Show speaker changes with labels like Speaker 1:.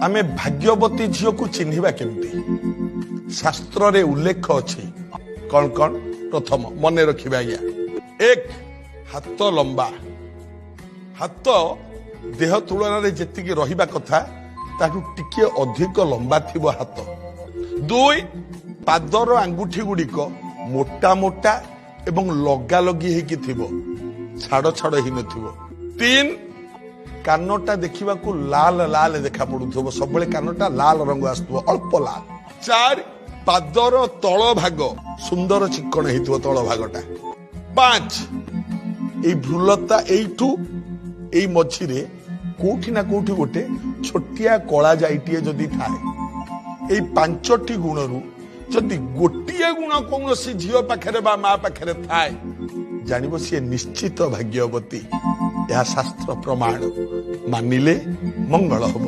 Speaker 1: आमे भाग्यवती झील को चिन्हिबा केमती शास्त्र रे उल्लेख अछि कौन कौन प्रथम मन रखिबा आज्ञा एक हाथ लंबा हाथ देह तुलन रे जेतिकी रहिबा कथा ताकू टिके अधिक लंबा थिबो हाथ दुई पादर आंगुठी गुड़िक मोटा मोटा एवं लगा लगी हेकी थिबो छाड़ छाड़ ही नथिबो तीन कानटा देखा लाल लाल देखा पड़ुथबो सब कानटा लाल रंग आसुथबो अल्प लाल चार पादर तल भाग सुंदर चिक्कण हेतु तल भागटा पांच ए भ्रुलता एठू ए मझिरे कोठी ना कोठी गोटे छोटिया कला जाइटिए जदि थाए ए पांचटी गुणरू जदि गोटिए गुण कौन झील पाखरे बा मां पाखरे थाए जानिबो सी निश्चित भाग्यवती यह शास्त्र प्रमाण मानिले मंगल हब।